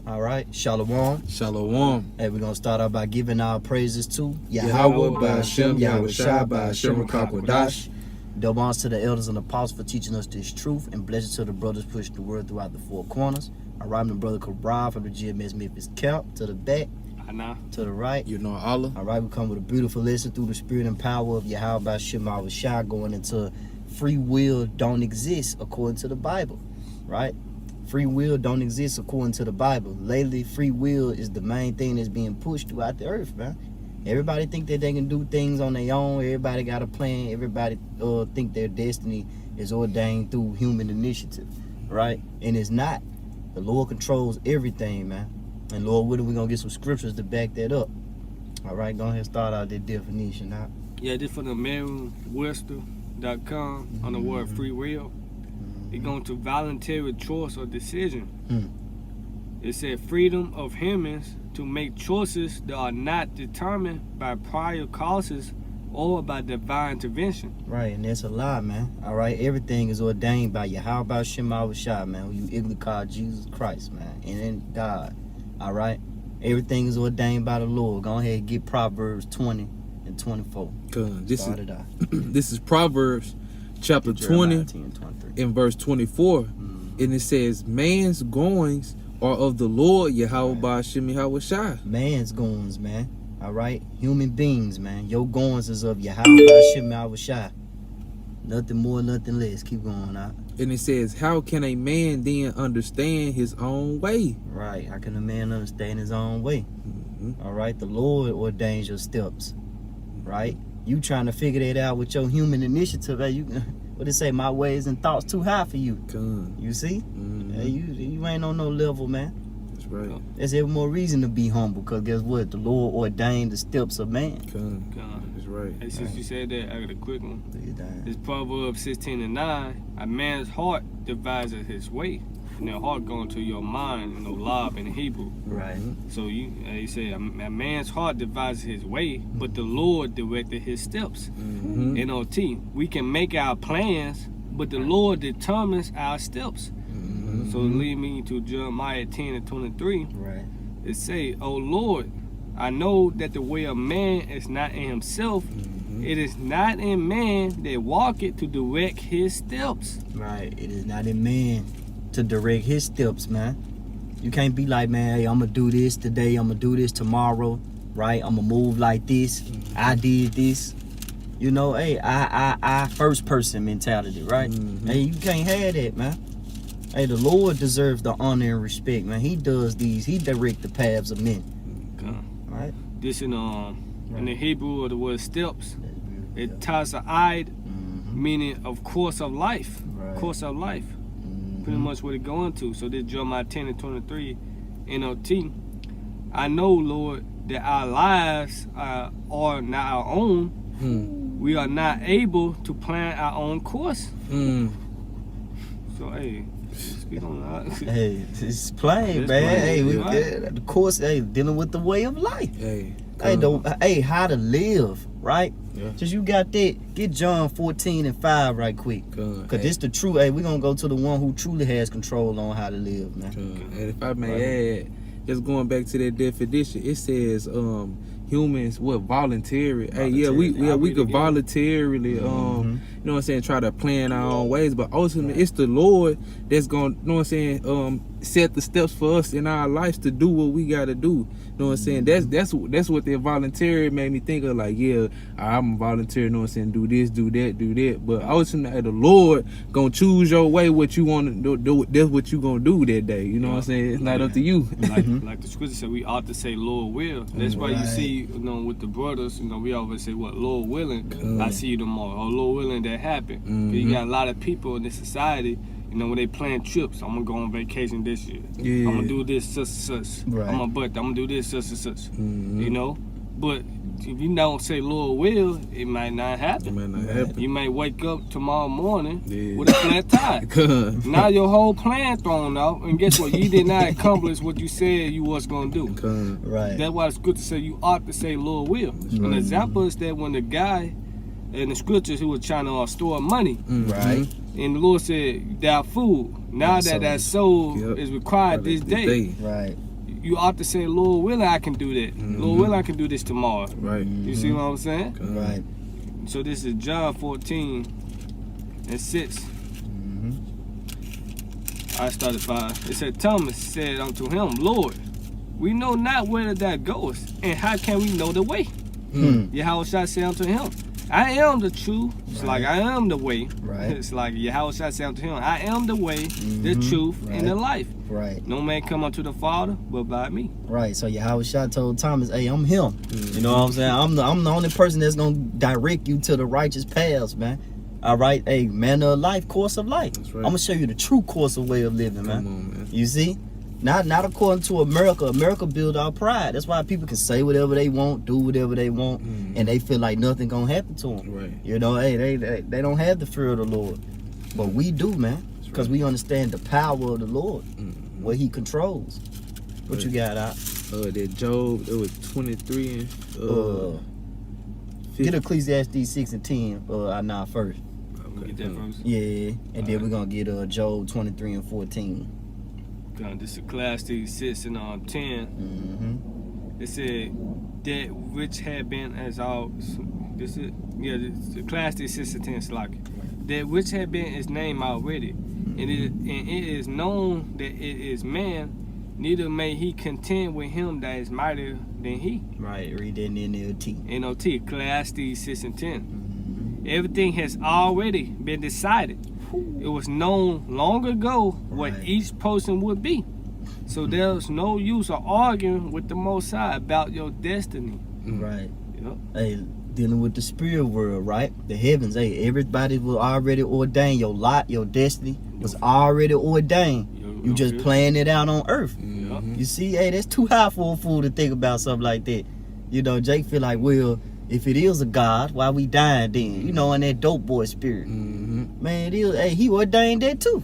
All right, Shalom. Shalom. Hey, we're going to start out by giving our praises to Yahweh, Ba'ashem, Yahweh Shai, Ba'ashem, Rakakwadash. Double honors to the elders and apostles for teaching us this truth, and blessings to the brothers pushing the word throughout the four corners. All right, my brother Kabral from the GMS Memphis camp to the back, to the right. You know Allah. All right, we come with a beautiful lesson through the spirit and power of Yahweh Ba'ashem, Yahweh Shai, going into free will don't exist according to the Bible, right? Free will don't exist according to the Bible. Lately, free will is the main thing that's being pushed throughout the earth, man. Everybody think that they can do things on their own. Everybody got a plan. Everybody think their destiny is ordained through human initiative, right? And it's not. The Lord controls everything, man. And Lord willing, we're going to get some scriptures to back that up. All right, go ahead and start out that definition out. Yeah, this from the Merriam-Webster.com on the word free will. It's going to voluntary choice or decision. It said freedom of humans to make choices that are not determined by prior causes or by divine intervention. Right, and that's a lie, man. All right, everything is ordained by Yahweh Ba'ashem Yahweh Shai, man, who you ignorantly call Jesus Christ, man, and then God. All right, everything is ordained by the Lord. Go ahead and get Proverbs 20 and 24. This is Proverbs chapter 20 in verse 24, and it says, "Man's goings are of the Lord, Yahweh Ba'ashem Yahweh Shai." Man's goings, man. All right, human beings, man. Your goings is of Yahweh Ba'ashem Yahweh Shai. Nothing more, nothing less. Keep going out. And it says, "How can a man then understand his own way?" Right. How can a man understand his own way? All right. The Lord ordains your steps. Right. You trying to figure that out with your human initiative? Hey, you, what they say? My ways and thoughts too high for you. You see? Hey, you ain't on no level, man. That's right. There's every more reason to be humble, because guess what? The Lord ordained the steps of man. That's right. And since you said that, I got a quick one. It's Proverbs 16:9. A man's heart devises his way. And their heart going to your mind, lob in Hebrew. Right. So you say a man's heart devises his way, but the Lord directed his steps. NOT. We can make our plans, but the Lord determines our steps. So lead me to Jeremiah 10:23. Right. It say, "O Lord, I know that the way of man is not in himself. It is not in man that walketh to direct his steps." Right. It is not in man to direct his steps, man. You can't be like, man, hey, I'm gonna do this today, I'm gonna do this tomorrow, right? I'm gonna move like this. I did this. You know, hey, I first person mentality, right? Hey, you can't have that, man. Hey, the Lord deserves the honor and respect, man. He does these. He direct the paths of men. Right? This in the Hebrew of the word steps, it tasa'id, meaning of course of life. Course of life. Pretty much what it going to. So this Jeremiah 10:23, NOT. I know, Lord, that our lives are not our own. We are not able to plan our own course. So hey, speak on that. Hey, it's plain, man. Hey, the course, hey, dealing with the way of life. Hey, how to live, right? Yeah. Just you got that. Get John 14:5 right quick. Cause this the true. Hey, we gonna go to the one who truly has control on how to live, man. And if I may add, just going back to that definition, it says humans voluntary. Hey, we could voluntarily you know what I'm saying, try to plan our own ways, but ultimately it's the Lord that's gonna, you know what I'm saying, set the steps for us in our lives to do what we gotta do. You know what I'm saying? That's what that voluntary made me think of, like, yeah, I'm a volunteer, you know what I'm saying, do this, do that. But ultimately the Lord gonna choose your way, what you wanna do, that's what you gonna do that day. You know what I'm saying? It's not up to you. Like the scripture said, we ought to say Lord will. That's why you see, with the brothers, we always say, what, Lord willing, I see you tomorrow. Or Lord willing, that happen. You got a lot of people in this society, when they plan trips, I'm gonna go on vacation this year. I'm gonna do this, such. Right. I'm gonna do this, such. But if you don't say Lord will, it might not happen. You might wake up tomorrow morning with a flat tire. Now your whole plan thrown out, and guess what? You did not accomplish what you said you was gonna do. Right. That's why it's good to say you ought to say Lord will. An example is that when the guy in the scriptures who was trying to store money, right? And the Lord said, "Thou fool, now that soul is required this day." Right. you ought to say, Lord willing, I can do that. Lord willing, I can do this tomorrow. Right. You see what I'm saying? Right. So this is John 14:6. I started 5. It said, Thomas said unto him, Lord, we know not whither thou goest, and how can we know the way? Yahweh said unto him, I am the truth. It's like I am the way. Right. It's like Yahweh said unto him, I am the way, the truth, and the life. Right. No man come unto the Father but by me. Right. So Yahweh Shah told Thomas, hey, I'm him. You know what I'm saying? I'm the only person that's gonna direct you to the righteous paths, man. All right, hey, manner of life, course of life. That's right. I'm gonna show you the true course of way of living, man. Come on, man. You see? Not according to America. America build our pride. That's why people can say whatever they want, do whatever they want, and they feel like nothing gonna happen to them. Right. You know, hey, they don't have the fear of the Lord, but we do, man, because we understand the power of the Lord, what He controls. What you got out? That Job, it was 23 and Get Ecclesiastes 6 and 10. Now first. Get that verse. Yeah, and then we're gonna get Job 23 and 14. This is Ecclesiastes 6 and 10. It said that which had been as our this is Ecclesiastes 6 and 10 is like that which had been his name already, and it is known that it is man, neither may he contend with him that is mightier than he. Right, read that in NLT. NLT, Ecclesiastes 6 and 10. Everything has already been decided. It was known long ago what each person would be. So there's no use of arguing with the Most High about your destiny. Right. Yep. Hey, dealing with the spirit world, right? The heavens, hey, everybody was already ordained. Your lot, your destiny was already ordained. You just playing it out on earth. Yep. You see, hey, that's too high for a fool to think about something like that. You know, Jake feel like, well, if it is a God, why we dying then? You know, in that dope boy spirit. Man, it is, hey, he ordained that too.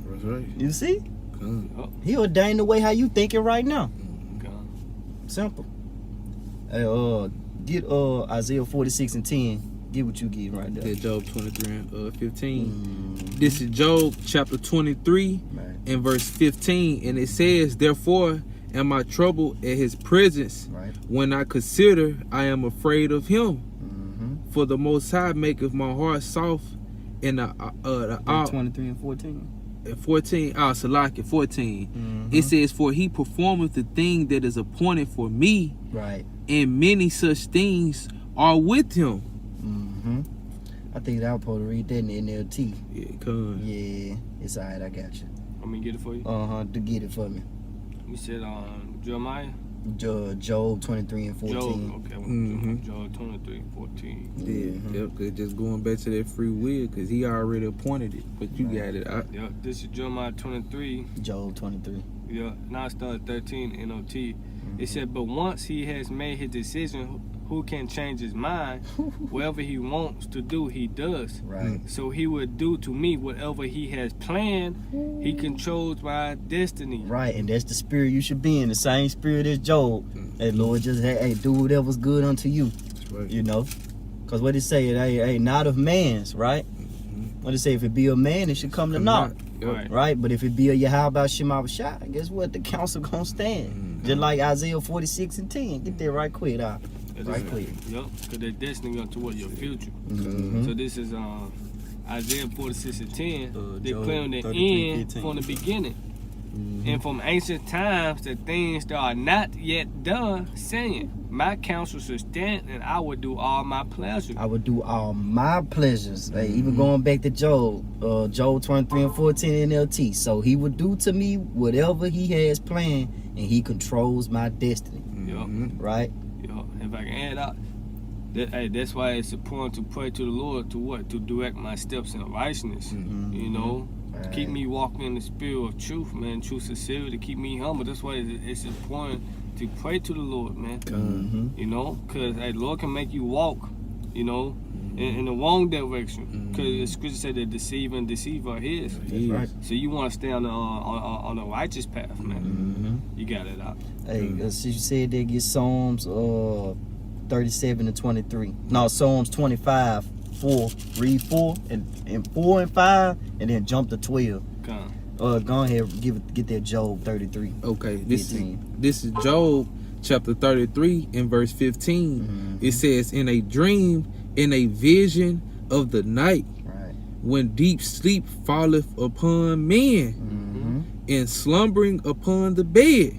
That's right. You see? Come. He ordained the way how you thinking right now. Okay. Simple. Hey, get Isaiah 46 and 10. Get what you get right there. That Job 23 and 15. This is Job chapter 23 and verse 15. And it says, therefore am I troubled at his presence. Right. When I consider, I am afraid of him. For the Most High maketh my heart soft. And the 23 and 14. 14, Salaki 14. It says, for he performeth the thing that is appointed for me. Right. And many such things are with him. I think I was supposed to read that in the NLT. Yeah, come. Yeah, it's alright, I got you. Want me to get it for you? To get it for me. You said Jeremiah? Job 23 and 14. Job, okay. Job 23 and 14. Yep, cause just going back to that free will, because he already appointed it, but you got it. Yeah, this is Jeremiah 23. Job 23. Yeah, now I started 13 NOT. It said, but once he has made his decision, who can change his mind? Whatever he wants to do, he does. Right. So he would do to me whatever he has planned. He controls my destiny. Right, and that's the spirit you should be in. The same spirit as Job. Hey, Lord, just hey, do whatever's good unto you. That's right. You know? Because what it say, hey, not of man's, right? What it say, if it be a man, it should come to naught. Right. Right? But if it be a Yahweh Shema Shah, guess what? The council gonna stand. Just like Isaiah 46 and 10. Get that right quick, out. Right quick. Yep, because their destiny going toward your future. So this is Isaiah 46 and 10. Declaring the end from the beginning. And from ancient times, the things that are not yet done, saying, my counsel should stand, and I will do all my pleasure. I would do all my pleasures. Hey, even going back to Job, Job 23 and 14 NLT. So he would do to me whatever he has planned, and he controls my destiny. Yep. Right? Yep. If I can add up, that's why it's important to pray to the Lord to what? To direct my steps in righteousness. You know? To keep me walking in the spirit of truth, man, true sincerity, to keep me humble. That's why it's important to pray to the Lord, man. You know, because the Lord can make you walk, you know, in the wrong direction. Because the scripture said that deceiver are his. That's right. So you want to stay on the righteous path, man. You got it out. Hey, as you said, they get Psalms 37 and 23. No, Psalms 25. 4, read 4 and 4 and 5, and then jump to 12. Go ahead, get that Job 33. Okay, 15. this is Job chapter 33 and verse 15. Mm-hmm. It says, in a dream, in a vision of the night, Right. when deep sleep falleth upon men, Mm-hmm. and slumbering upon the bed,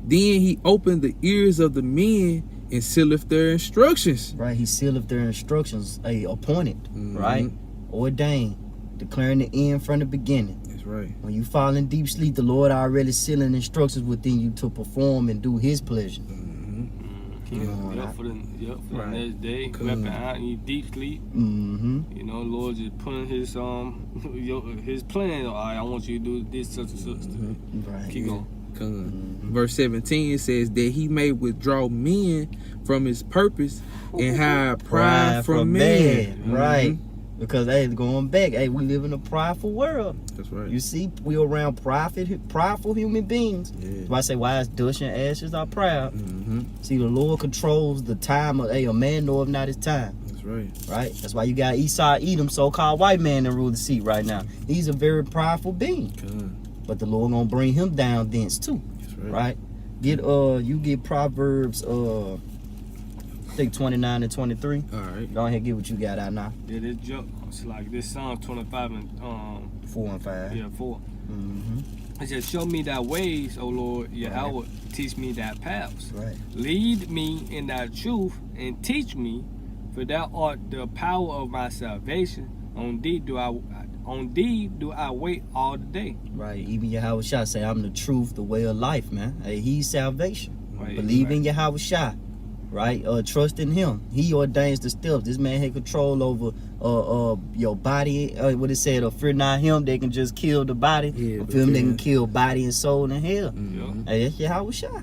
then he opened the ears of the men and sealeth their instructions. Right. He sealeth their instructions, appointed, Mhm. right? Ordained, declaring the end from the beginning. That's right. When you fall in deep sleep, the Lord already sealing instructions within you to perform and do His pleasure. Yep, for the Right. next day, Cool. wrapping out in your deep sleep. Mm-hmm. You know, Lord just putting His His plan. All right, I want you to do this, such and such. Right. Keep going. Mm-hmm. Verse 17 says that he may withdraw men from his purpose and hide pride from men. Right. Because going back, we live in a prideful world. That's right. You see, we around prideful human beings. Yeah. That's why I say, why is dust and ashes are proud. Mm-hmm. See, the Lord controls the time of a man knoweth not his time. That's right. Right? That's why you got Esau Edom, so-called white man, that rule the seat right now. He's a very prideful being. Good. But the Lord gonna bring him down thence too. That's right. Right? You get Proverbs I think 29 and 23. All right. Go ahead, get what you got out now. Yeah, this joke. It's like this Psalm 25 and 4 and 5. 4. Mm-hmm. It says, "Show me thy ways, O Lord, Yahweh. Teach me thy paths. Right. Lead me in thy truth and teach me, for thou art the power of my salvation. On thee do I wait all the day." Right. Even Yahweh Shah say, I'm the truth, the way of life, man. Hey, he's salvation. Right, Believe in Yahweh Shah. Right? Trust in him. He ordains the steps. This man had control over your body. What it said, fear not him, they can just kill the body. Yeah, Fear him, they can yeah. kill body and soul in hell. Mhm. Hey, that's Yahweh Shah.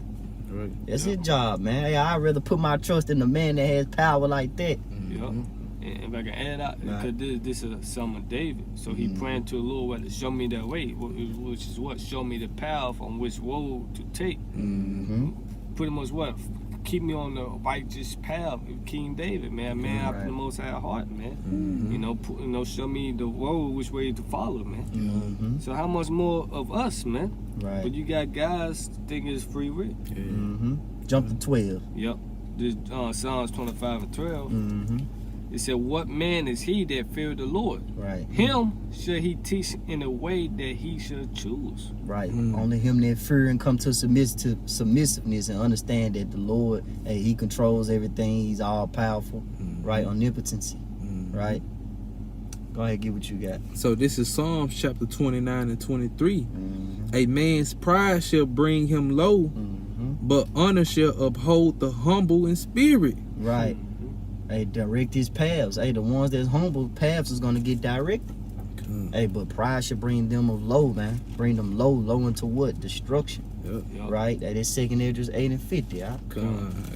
Right. That's his job, man. Hey, I'd rather put my trust in the man that has power like that. Yep. Mhm. And if I can add out, Right. because this is a Psalm of David, so he praying to the Lord to show me that way, which is what? Show me the path on which road to take. Mm-hmm. Pretty much what? Keep me on the righteous path of King David, man. Man, after the Most High heart, man. Mhm. You know, show me the road, which way to follow, man. Mm-hmm. So how much more of us, man? Right. But you got guys thinking it's free will. Yeah. Mm-hmm. Jump to 12. Yep. This Psalms 25 and 12. Mm-hmm. It said, "What man is he that feareth the Lord? Right. Him shall he teach in a way that he should choose." Right. Mm. Only him that fear and come to submissiveness and understand that the Lord, hey, he controls everything. He's all powerful. Right. Omnipotency. Mhm. Right. Go ahead, get what you got. So this is Psalms chapter 29 and 23. Mm-hmm. A man's pride shall bring him low, Mm-hmm. but honor shall uphold the humble in spirit. Right. Hey, direct his paths. Hey, the ones that's humble, paths is gonna get directed. Hey, but pride should bring them low, man. Bring them low into what? Destruction. Yep. Yep. Right? That is 2 Esdras 8 and 50.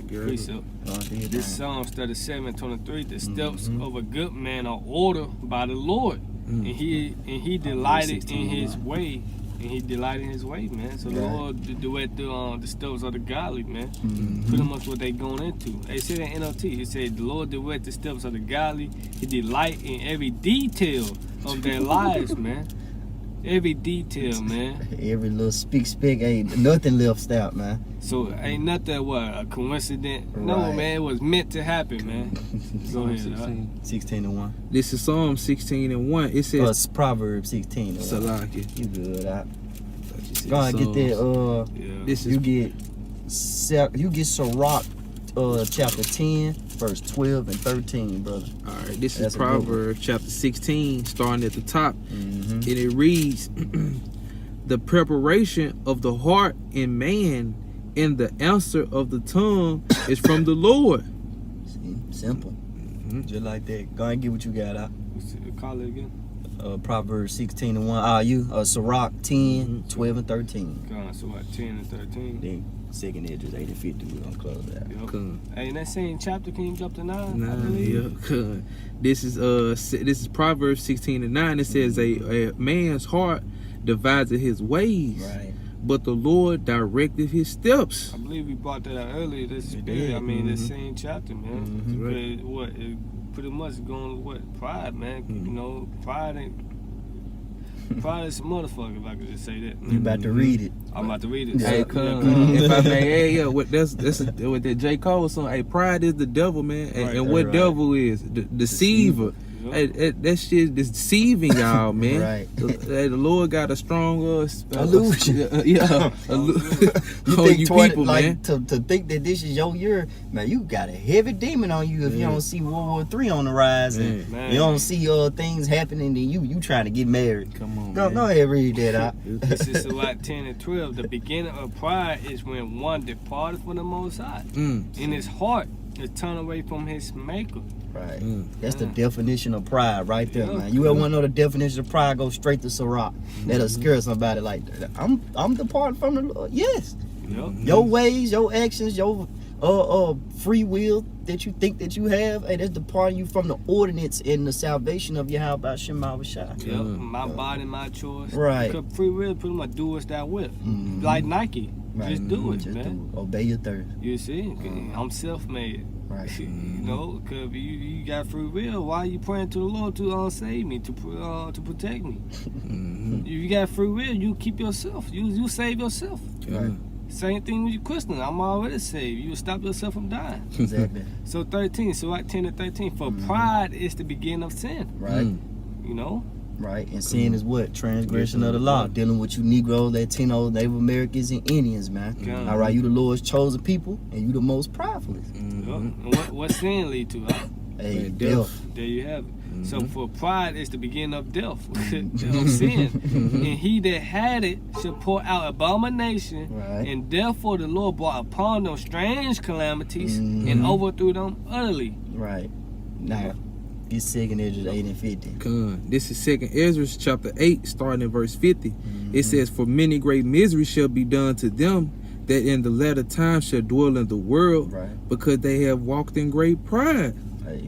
Precept. This This Psalms 37 23, the steps Mhm. of a good man are ordered by the Lord, and he delighted in his way. And he delighted in his way, man. So the Right. Lord duet the steps of the godly, man. Mhm. Pretty much what they going into. They said in NLT, it said the Lord duet the steps of the godly. He delight in every detail of their lives, man. Every detail, man. Every little speck, ain't nothing left out, man. So ain't nothing a coincidence. No, Right. man, it was meant to happen, man. Go ahead. 16 and 1. This is Psalm 16 and 1. It says, It's Proverbs 16 and 1. Salaki. You good, I. Thought you Go ahead, get Psalms. that. Yeah. This You is get Sirach, chapter 10, verse 12 and 13, brother. all right. This That's is a good one. Proverbs chapter 16, starting at the top, Mm-hmm. and it reads, "The preparation of the heart in man, and the answer of the tongue is from the Lord." See, simple. Mhm. Just like that. Go ahead and get what you got out. Call it again. Proverbs 16 and 1. Sirach 10, 12 and 13. God, so what, 10 and 13? Then 2 Esdras 8 and 50. We're going to close that. Yep. Come. Hey, in that same chapter, can you jump to 9? I Nah, believe? yeah, come. This is Proverbs 16 and 9. It says, "A man's heart divides his ways, Right. but the Lord directed his steps." I believe we brought that out earlier. This We spirit, did. I mean, the Mhm. same chapter, man. Mhm. Right. But what? It pretty much going with what? Pride, man. Mhm. You know, pride ain't. Pride is a motherfucker, if I could just say that. You about to read it. I'm about to read it. Hey, if I may, what that's what that J. Cole song. Hey, pride is the devil, man, and what devil is the deceiver. Hey, that shit is deceiving y'all, man. Right. The Lord got a strong illusion. On you people, man. To think that this is your year, man, you got a heavy demon on you if you don't see World War III on the rise and you don't see things happening. Then you trying to get married. Come on, go ahead, read that out. This is Sirach 10 and 12. The beginning of pride is when one departed from the Most High. In his heart is turned away from his Maker. Right. That's the definition of pride right there, man. You ever want to know the definition of pride? Go straight to Sirach. That'll scare somebody like that. I'm departing from the Lord. Yes. Your ways, your actions, your free will that you think that you have, hey, that's departing you from the ordinance and the salvation of Yahweh Shem Yahushua. My body, my choice. Right. Because free will pretty much do as thou wilt. Like Nike. Right. Just do it, Just man. do it. Obey your thirst. You see? I'm self-made. Right. You know, because you got free will. Why are you praying to the Lord to save me, to protect me? If you got free will, you keep yourself. You save yourself. Right. Same thing with you Christian. I'm already saved. You will stop yourself from dying. Exactly. So 13, so like 10 to 13. For pride is the beginning of sin. Right. You know? Right. And sin is what? Transgression of the law. Dealing with you Negroes, Latinos, Native Americans, and Indians, man. All right, you the Lord's chosen people, and you the most pridefulest. And what sin lead to? Huh? Hey, death. There you have it. So for pride is the beginning of death, of sin. And he that had it shall pour out abomination. Right. And therefore the Lord brought upon them strange calamities and overthrew them utterly. Right. Now, get 2nd Ezra 8 and 50. This is 2nd Ezra chapter 8, starting in verse 50. It says, for many great miseries shall be done to them that in the latter time shall dwell in the world, because they have walked in great pride.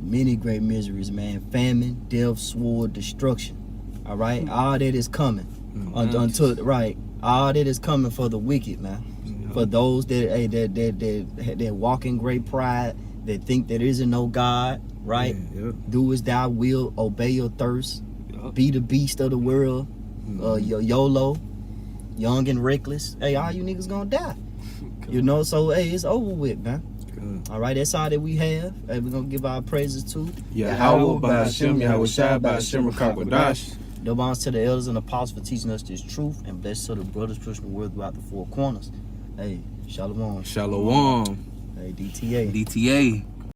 Many great miseries, man. Famine, death, sword, destruction. All right, all that is coming until all that is coming for the wicked, man. For those that walk in great pride, that think there isn't no God, right? Do as thou will, obey your thirst, be the beast of the world, YOLO, young and reckless. Hey, all you niggas gonna die. You know, so hey, it's over with, man. All right, that's all that we have. Hey, we're gonna give our praises to Yahweh Ba'ashem, Yahushua Ba'ashem Rakakwadash. No bonds to the elders and apostles for teaching us this truth, and blessed to the brothers pushing the word throughout the four corners. Hey, shalom. Shalom. Hey, DTA. DTA.